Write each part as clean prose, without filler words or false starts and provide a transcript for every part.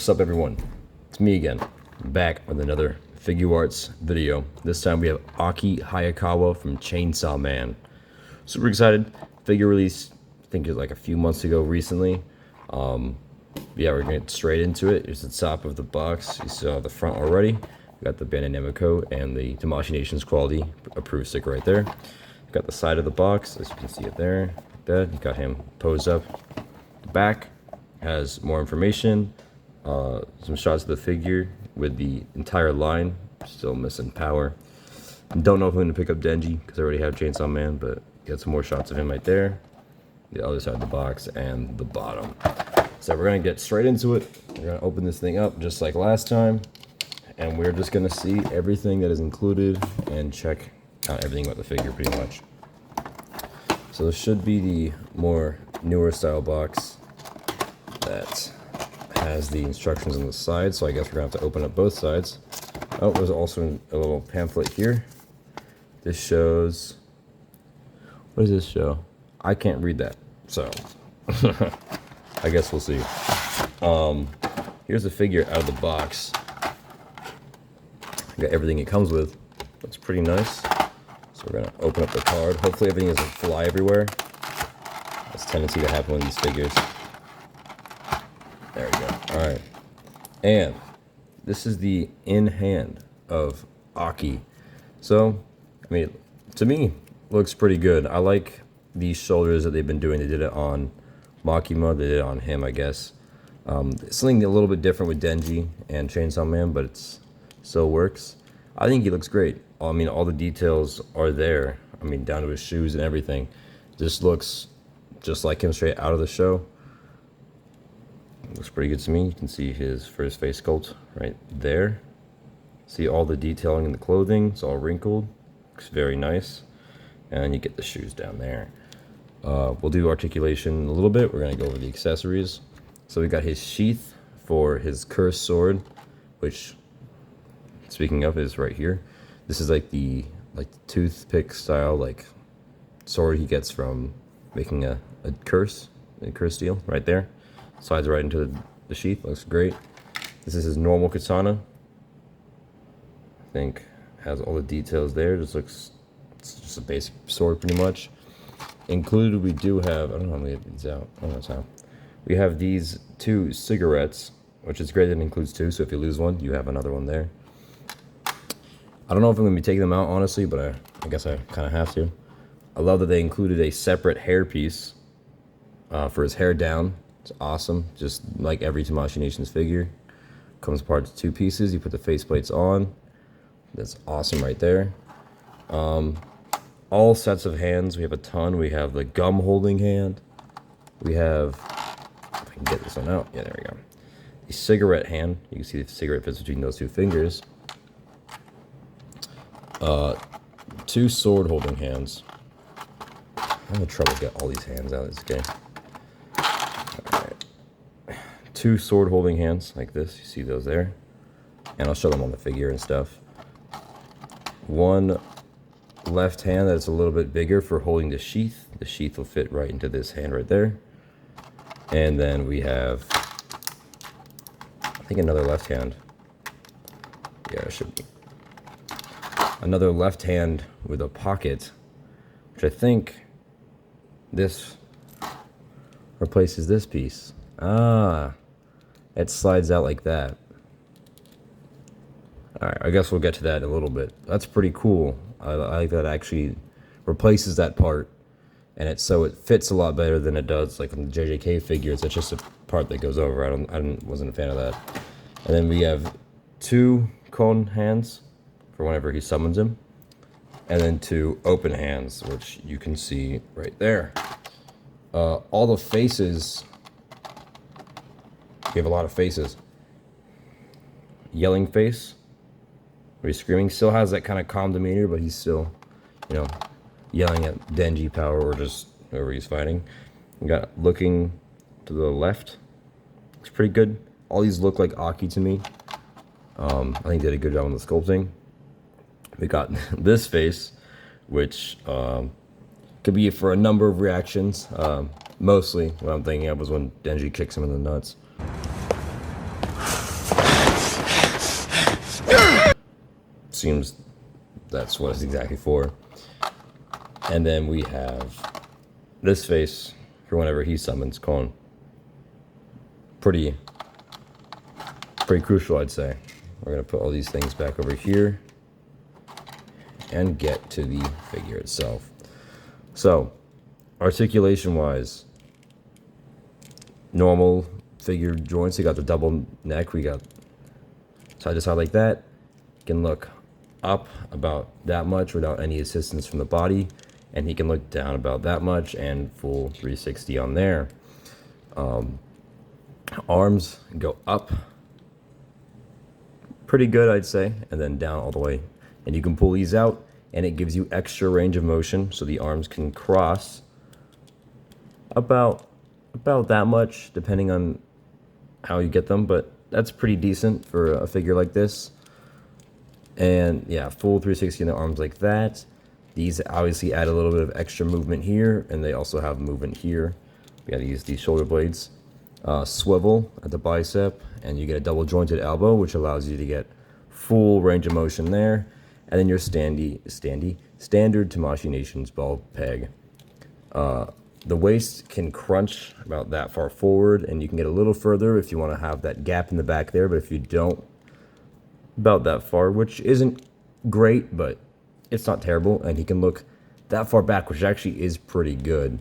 What's up, everyone? It's me again, back with another SHFiguarts video. This time we have Aki Hayakawa from Chainsaw Man. Super excited. Figure release, I think it was like a few months ago recently. Yeah, we're gonna get straight into it. Here's the top of the box. You saw the front already. We got the Bandai Namco and the Tamashii Nations quality approved sticker right there. Got the side of the box, as you can see it there. You got him posed up. The back has more information. Some shots of the figure with the entire line. Still missing power. Don't know if I'm going to pick up Denji because I already have Chainsaw Man, but got some more shots of him right there. The other side of the box and the bottom. So we're going to get straight into it. We're going to open this thing up just like last time. And we're just going to see everything that is included and check out everything about the figure pretty much. So this should be the more newer style box that has the instructions on the side, so I guess we're gonna have to open up both sides. Oh, there's also a little pamphlet here. This shows, what does this show? I can't read that, so I guess we'll see. Here's the figure out of the box. Got everything it comes with. Looks pretty nice. So we're gonna open up the card. Hopefully everything doesn't fly everywhere. That's a tendency to happen with these figures. There we go. All right. And this is the in hand of Aki. So, I mean, to me, looks pretty good. I like these shoulders that they've been doing. They did it on Makima. They did it on him, I guess. Something a little bit different with Denji and Chainsaw Man, but it still works. I think he looks great. I mean, all the details are there. I mean, down to his shoes and everything. This looks just like him straight out of the show. Looks pretty good to me. You can see his first face sculpt right there. See all the detailing in the clothing. It's all wrinkled. Looks very nice. And you get the shoes down there. We'll do articulation in a little bit. We're going to go over the accessories. So we got his sheath for his cursed sword, which, speaking of, is right here. This is like the toothpick style like sword he gets from making a curse deal right there. Slides right into the sheath. Looks great. This is his normal katana. I think has all the details there. Just looks, it's just a basic sword pretty much. Included, we do have, I don't know how many of these out. I don't know how. We have these two cigarettes, which is great that it includes two. So if you lose one, you have another one there. I don't know if I'm going to be taking them out, honestly, but I guess I kind of have to. I love that they included a separate hair piece for his hair down. It's awesome, just like every Tamashii Nations figure. Comes apart to two pieces. You put the faceplates on. That's awesome right there. All sets of hands. We have a ton. We have the gum holding hand. We have, if I can get this one out. Yeah, there we go. The cigarette hand. You can see the cigarette fits between those two fingers. Two sword holding hands. I'm having trouble getting all these hands out of this game. Two sword holding hands like this. You see those there. And I'll show them on the figure and stuff. One left hand that's a little bit bigger for holding the sheath. The sheath will fit right into this hand right there. And then we have, I think, another left hand. Yeah, it should be. Another left hand with a pocket, which I think this replaces this piece. Ah, it slides out like that. Alright, I guess we'll get to that in a little bit. That's pretty cool. I like that it actually replaces that part, and so it fits a lot better than it does like on the JJK figures. It's just a part that goes over. I wasn't a fan of that. And then we have two cone hands for whenever he summons him, and then two open hands, which you can see right there. All the faces. We have a lot of faces. Yelling face, where he's screaming, still has that kind of calm demeanor, but he's still, you know, yelling at Denji power or just whoever he's fighting. We got looking to the left. Looks pretty good. All these look like Aki to me. I think they did a good job on the sculpting. We got this face, which could be for a number of reactions. Mostly what I'm thinking of was when Denji kicks him in the nuts. seems that's what it's exactly for. And then we have this face for whenever he summons Kon. Pretty crucial, I'd say. We're gonna put all these things back over here and get to the figure itself. So, articulation wise, normal figure joints. You got the double neck, we got side to side like that. You can look up about that much without any assistance from the body, and he can look down about that much and full 360 on there. Arms go up pretty good, I'd say, and then down all the way. And you can pull these out, and it gives you extra range of motion, so the arms can cross about that much, depending on how you get them, but that's pretty decent for a figure like this. And yeah, full 360 in the arms like that. These obviously add a little bit of extra movement here, and they also have movement here. We gotta use these shoulder blades. Swivel at the bicep, and you get a double jointed elbow, which allows you to get full range of motion there. And then your standard Tamashii Nations ball peg. The waist can crunch about that far forward, and you can get a little further if you want to have that gap in the back there, but if you don't, about that far, which isn't great, but it's not terrible. And he can look that far back, which actually is pretty good.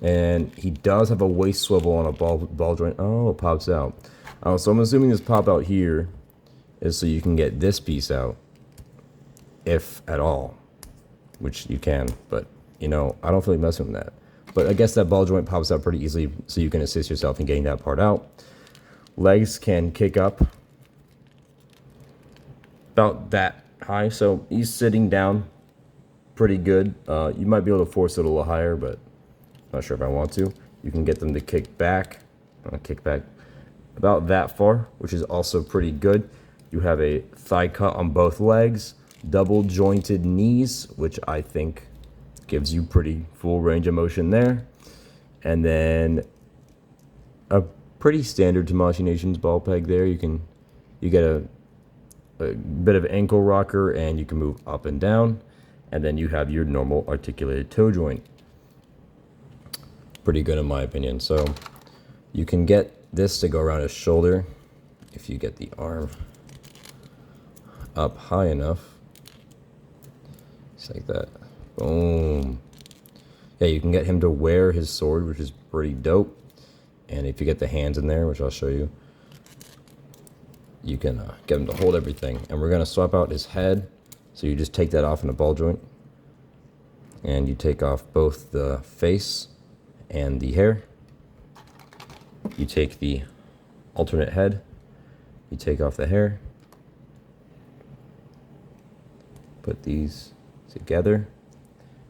And he does have a waist swivel on a ball joint. Oh, it pops out. So I'm assuming this pop out here is so you can get this piece out, if at all, which you can, but you know, I don't feel like messing with that. But I guess that ball joint pops out pretty easily, so you can assist yourself in getting that part out. Legs can kick up about that high, so he's sitting down pretty good. You might be able to force it a little higher, but not sure if I want to. You can get them to kick back about that far, which is also pretty good. You have a thigh cut on both legs, double jointed knees, which I think gives you pretty full range of motion there. And then a pretty standard Tamashii Nations ball peg there. You get a bit of ankle rocker, and you can move up and down. And then you have your normal articulated toe joint. Pretty good in my opinion. So you can get this to go around his shoulder if you get the arm up high enough. Just like that. Boom. Yeah, you can get him to wear his sword, which is pretty dope. And if you get the hands in there, which I'll show you, you can get him to hold everything. And we're going to swap out his head. So you just take that off in a ball joint. And you take off both the face and the hair. You take the alternate head. You take off the hair. Put these together.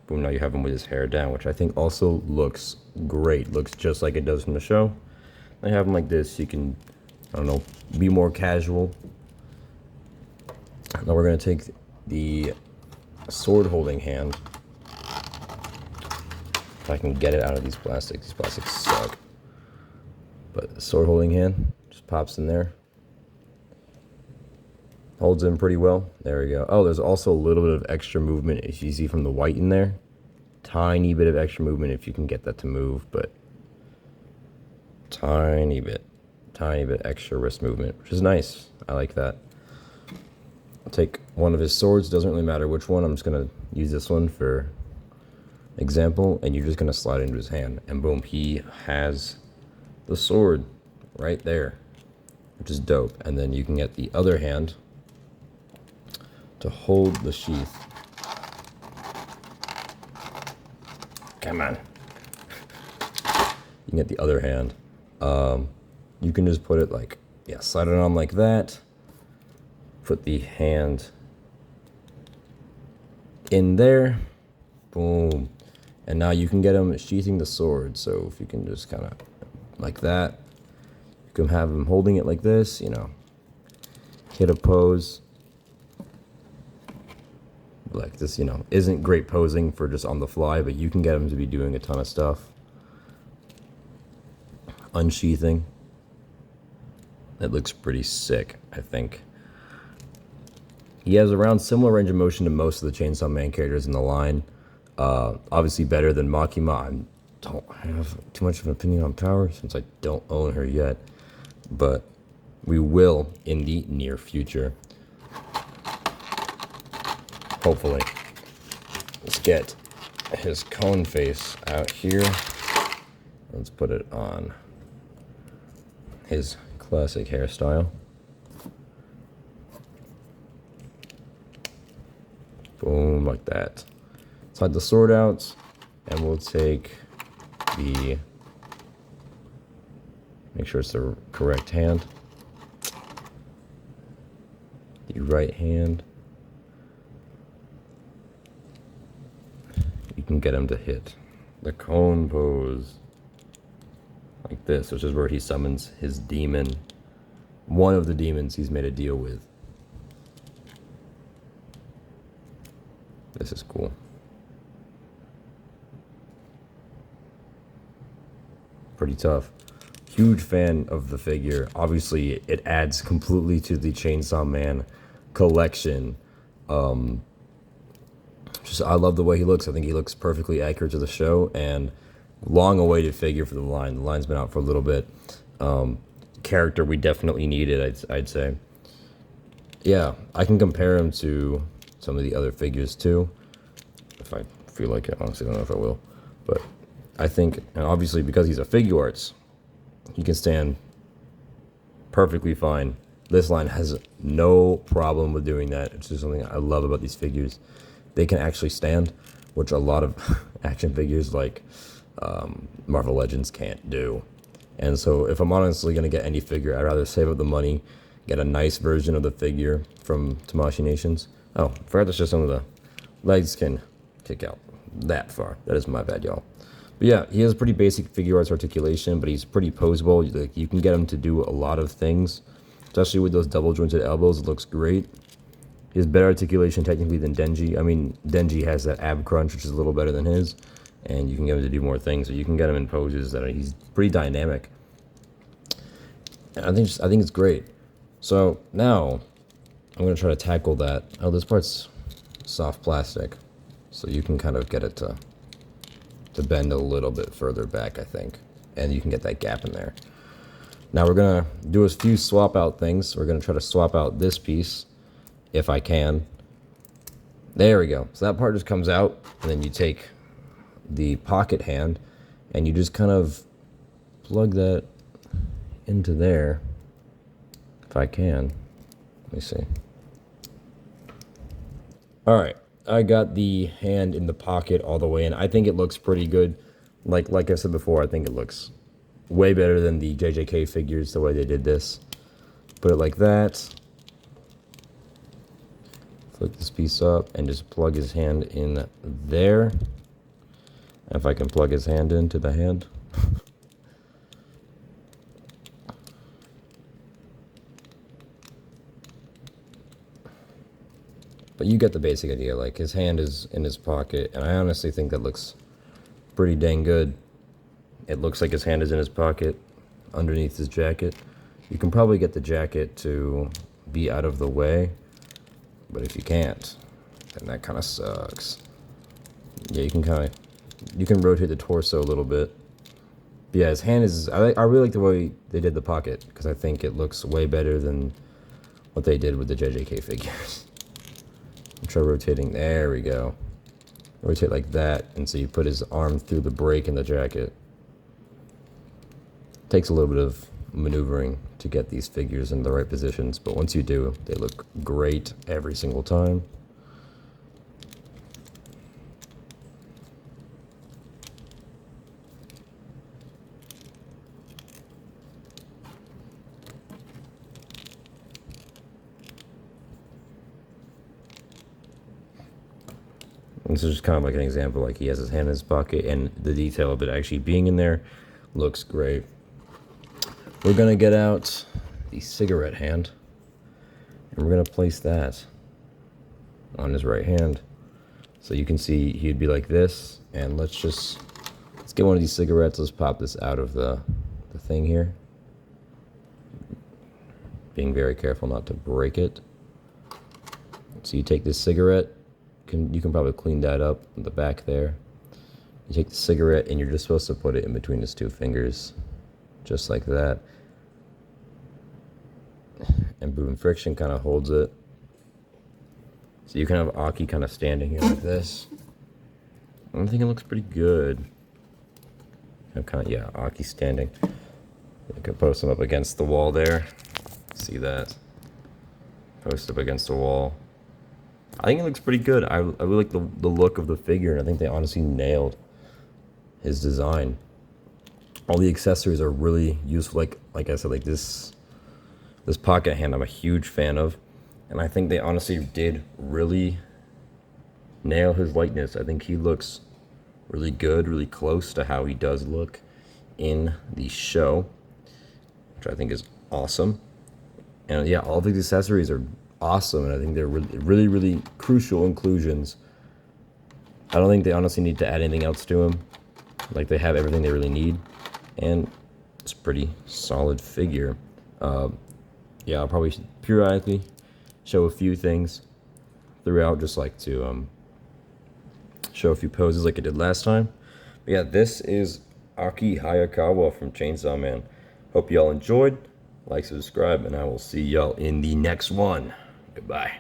Boom, now you have him with his hair down, which I think also looks great. Looks just like it does from the show. I have him like this. You can, I don't know, be more casual. Now we're going to take the sword holding hand. If I can get it out of these plastics. These plastics suck. But the sword holding hand just pops in there. Holds in pretty well. There we go. Oh, there's also a little bit of extra movement, as you see from the white in there. Tiny bit of extra movement if you can get that to move, but tiny bit extra wrist movement, which is nice. I like that. I'll take one of his swords. Doesn't really matter which one. I'm just going to use this one for example, and you're just going to slide it into his hand, and boom, he has the sword right there, which is dope. And then you can get the other hand to hold the sheath. Come on. You can get the other hand. You can just put it like, yeah, slide it on like that. Put the hand in there. Boom. And now you can get him sheathing the sword. So if you can just kind of like that, you can have him holding it like this, you know, hit a pose. Like this, you know, isn't great posing for just on the fly, but you can get him to be doing a ton of stuff. Unsheathing. That looks pretty sick, I think. He has around similar range of motion to most of the Chainsaw Man characters in the line. Obviously better than Makima. I don't have too much of an opinion on Power since I don't own her yet, but we will in the near future. Hopefully. Let's get his cone face out here. Let's put it on his classic hairstyle. Boom, like that. Slide the sword out, and we'll take the, make sure it's the correct hand. The right hand. You can get him to hit the cone pose. Like this, which is where he summons his demon. One of the demons he's made a deal with. This is cool. Pretty tough. Huge fan of the figure. Obviously, it adds completely to the Chainsaw Man collection. I love the way he looks. I think he looks perfectly accurate to the show, and long-awaited figure for the line. The line's been out for a little bit. Character we definitely needed, I'd say. Yeah, I can compare him to some of the other figures too, if I feel like it. Honestly, I don't know if I will, but I think, and obviously because he's a Figuarts, he can stand perfectly fine. This line has no problem with doing that. It's just something I love about these figures. They can actually stand, which a lot of action figures like Marvel Legends can't do. And so if I'm honestly going to get any figure, I'd rather save up the money, get a nice version of the figure from Tamashii Nations. Oh, forgot to show some of the legs can kick out that far. That is my bad, y'all. But yeah, he has pretty basic Figuarts articulation, but he's pretty poseable. Like, you can get him to do a lot of things, especially with those double jointed elbows. It looks great. He has better articulation technically than Denji. I mean, Denji has that ab crunch, which is a little better than his, and you can get him to do more things. So you can get him in poses that he's pretty dynamic. And I think it's great. So now I'm gonna try to tackle that. Oh, this part's soft plastic, so you can kind of get it to bend a little bit further back, I think, and you can get that gap in there. Now we're gonna do a few swap out things. We're gonna try to swap out this piece, if I can. There we go. So that part just comes out, and then you take the pocket hand, and you just kind of plug that into there, if I can. Let me see. All right, I got the hand in the pocket all the way in. I think it looks pretty good. Like I said before, I think it looks way better than the JJK figures, the way they did this. Put it like that. Flip this piece up and just plug his hand in there. And if I can plug his hand into the hand. But you get the basic idea. Like, his hand is in his pocket, and I honestly think that looks pretty dang good. It looks like his hand is in his pocket underneath his jacket. You can probably get the jacket to be out of the way, but if you can't, then that kind of sucks. Yeah, you can rotate the torso a little bit. But yeah, his hand is, I really like the way they did the pocket, because I think it looks way better than what they did with the JJK figures. Try rotating. There we go. Rotate like that, and so you put his arm through the break in the jacket. Takes a little bit of maneuvering to get these figures in the right positions, but once you do, they look great every single time. This is just kind of like an example, like he has his hand in his pocket, and the detail of it actually being in there looks great. We're gonna get out the cigarette hand, and we're gonna place that on his right hand. So you can see he'd be like this, and let's get one of these cigarettes. Let's pop this out of the thing here. Being very careful not to break it. So you take this cigarette, you can probably clean that up in the back there. You take the cigarette and you're just supposed to put it in between his 2 fingers, just like that. And boom, friction kind of holds it. So you can have Aki kind of standing here like this. I think it looks pretty good. I'm kind of, yeah, Aki standing. I could post him up against the wall there. See that? Post up against the wall. I think it looks pretty good. I really like the look of the figure, and I think they honestly nailed his design. All the accessories are really useful. Like I said, like this pocket hand I'm a huge fan of, and I think they honestly did really nail his likeness. I think he looks really good, really close to how he does look in the show, which I think is awesome. And yeah, all of these accessories are awesome, and I think they're really, really crucial inclusions. I don't think they honestly need to add anything else to them. Like, they have everything they really need, and it's a pretty solid figure. Yeah, I'll probably periodically show a few things throughout, just like to show a few poses like I did last time. But yeah, this is Aki Hayakawa from Chainsaw Man. Hope y'all enjoyed. Like, subscribe, and I will see y'all in the next one. Goodbye.